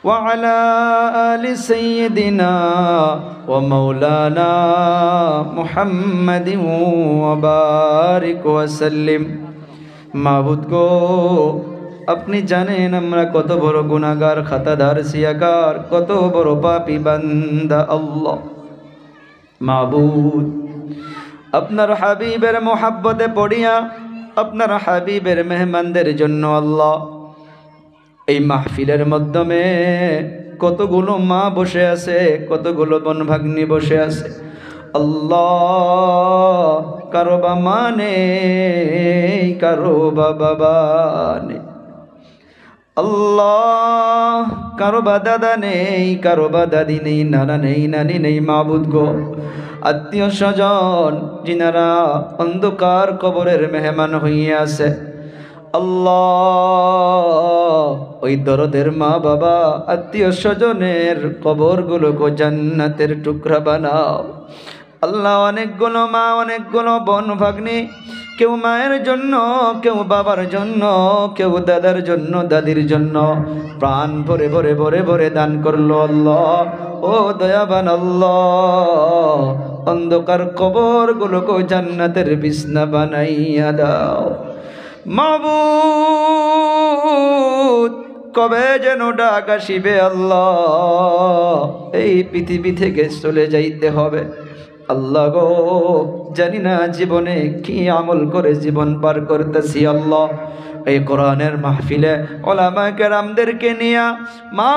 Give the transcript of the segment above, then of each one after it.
وعلى آل سيدنا ومولانا محمد وبارك وسلم মাবুদ গো আপনি জানেন আমরা কত বড় গুনাহগার খাতাদার সিয়াকার কত বড় পাপী বান্দা আল্লাহ মাবুদ আপনার হাবিবের মোহাব্বতে পড়িয়া আপনার হাবিবের মেহমানদের জন্য আল্লাহ এই মাহফিলের মাধ্যমে কতগুলো মা বসে আছে কতগুলো বোন ভাগ্নি বসে আছে আল্লাহ কারো বা মানে কারো বাবা নেই আল্লাহ কারো বা দাদা নেই কারো বা দাদি নেই নানা নেই নানি নেই মাবুদ গো আত্মীয় স্বজন যিনারা অন্ধকার কবরের মেহমান হইয়া আছে আল্লাহ ওই দরদের মা বাবা আত্মীয় স্বজনের কবরগুলোকে জান্নাতের টুকরা বানাও আল্লাহ অনেকগুলো মা অনেকগুলো বোন ভাগ্নি কেউ মায়ের জন্য কেউ বাবার জন্য কেউ দাদার জন্য দাদির জন্য প্রাণ ভরে ভরে ভরে ভরে দান করলো আল্লাহ ও দয়াবান আল্লাহ অন্ধকার কবরগুলোকে জান্নাতের বিছনা বানাইয়া দাও মাবুদ কবে যেন ডাক আসিবে আল্লাহ এই পৃথিবী থেকে চলে যাইতে হবে আল্লাহ গো জানি না জীবনে কি আমল করে জীবন পার করতেছি আল্লাহ এই কোরআনের মাহফিলে ওলামায়ে কেরামদেরকে নিয়ে মা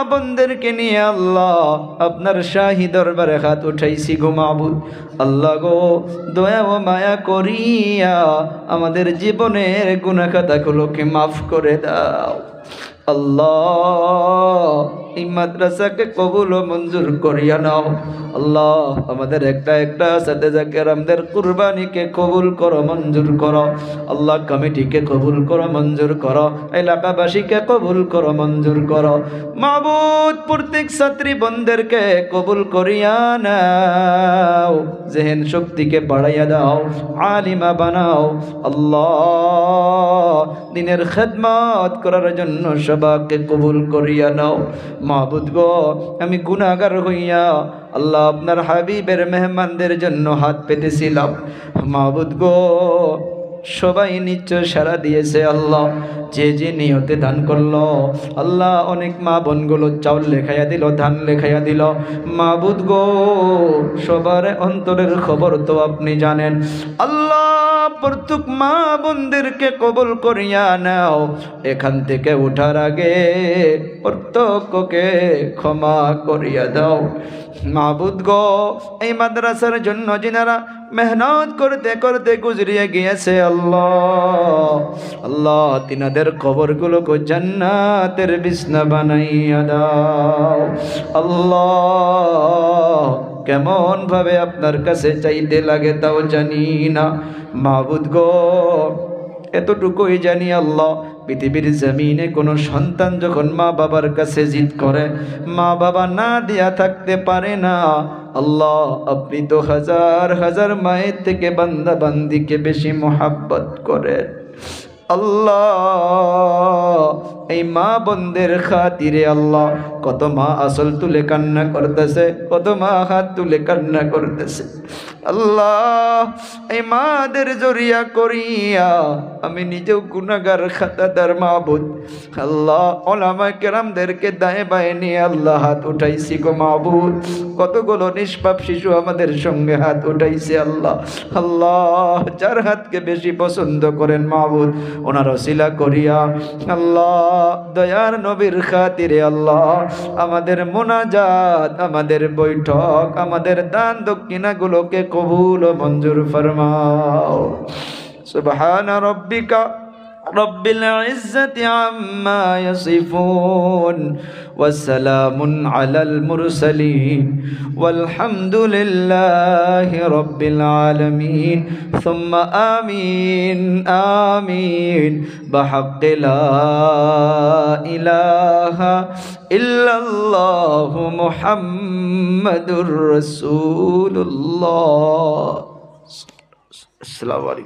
বোনদেরকে নিয়ে আল্লাহ আপনার শাহী দরবারে হাত উঠাইছি গো মাবুদ আল্লাহ গো দয়া ও মায়া করিয়া আমাদের জীবনের গুনাহ খাতাগুলোকে মাফ করে দাও আল্লাহ এই মাদ্রাসাকে কবুল ও মঞ্জুর করিয়া নাও আল্লাহ আমাদের একটা একটা সাথে জাকেরামদের কুরবানিকে কবুল করো মঞ্জুর করো আল্লাহ কমিটিকে কবুল করো মঞ্জুর করো এলাকাবাসীকে কবুল করো মঞ্জুর করো মাবুদ প্রত্যেক ছাত্রী বোনদেরকে কবুল করিয়া নাও জেহেন শক্তিকে বাড়াইয়া দাও আলিমা বানাও আল্লাহ দিনের খেদমত করার জন্য সবাইকে কবুল করিয়া নাও মাবুদ গো আমি গুনাহগার হইয়া আল্লাহ আপনার হাবিবের মেহমানদের জন্য হাত পেতেছিলাম মাবুদ গো সবাই নিশ্চয় সাড়া দিয়েছে আল্লাহ যে যে নিয়তে দান করলো আল্লাহ অনেক মা বোনগুলো চাউল লেখাইয়া দিল ধান লেখাইয়া দিল মাবুদ গো সবার অন্তরের খবর তো আপনি জানেন আল্লাহ প্রত্যেক মা বোনদেরকে কবুল করিয়া নাও এখান থেকে ওঠার আগে প্রত্যেককে ক্ষমা করিয়া দাও মাবুদ গো এই মাদ্রাসার জন্য যিনারা মেহনত করতে করতে গুজরিয়ে গিয়েছে আল্লাহ আল্লাহ তিনাদের কবরগুলোকে জান্নাতের বিছনা বানাইয়া দাও আল্লাহ কেমন ভাবে আপনার কাছে চাইতে লাগে তাও জানি না মাবুদ গো এতটুকুই জানি আল্লাহ পৃথিবীর জমিনে কোনো সন্তান যখন মা বাবার কাছে জিদ করে মা বাবা না দিয়া থাকতে পারে না আল্লাহ আপনি তো হাজার হাজার মায়ের থেকে বান্দা বান্দিকে বেশি মোহাব্বত করেন আল্লাহ এই মা বোনদের খাতিরে আল্লাহ কত মা আসল তুলে কান্না করতেছে কত মা হাত তুলে কান্না করতেছে আল্লাহ এই মাদের জরিয়া করিয়া আমি নিজেও গুনাহগার খাতাদার মাবুদ আল্লাহ ওলামায়ে কেরামদেরকে দায়ে বায়ে নিয়ে আল্লাহ হাত উঠাইছি গো মাবুদ কতগুলো নিষ্পাপ শিশু আমাদের সঙ্গে হাত উঠাইছে আল্লাহ আল্লাহ যার হাতকে বেশি পছন্দ করেন মাবুদ ওনার ওসিলা করিয়া আল্লাহ দয়ার নবীর খাতিরে আল্লাহ আমাদের মোনাজাত আমাদের বৈঠক আমাদের দান দক্ষিণাগুলোকে কবুল ও মঞ্জুর ফরমাও সুবহান রাব্বিকা رب العزة عما يصفون وسلام على المرسلين والحمد لله رب العالمين ثم آمين آمين بحق لا إله إلا الله محمد رسول الله السلام عليكم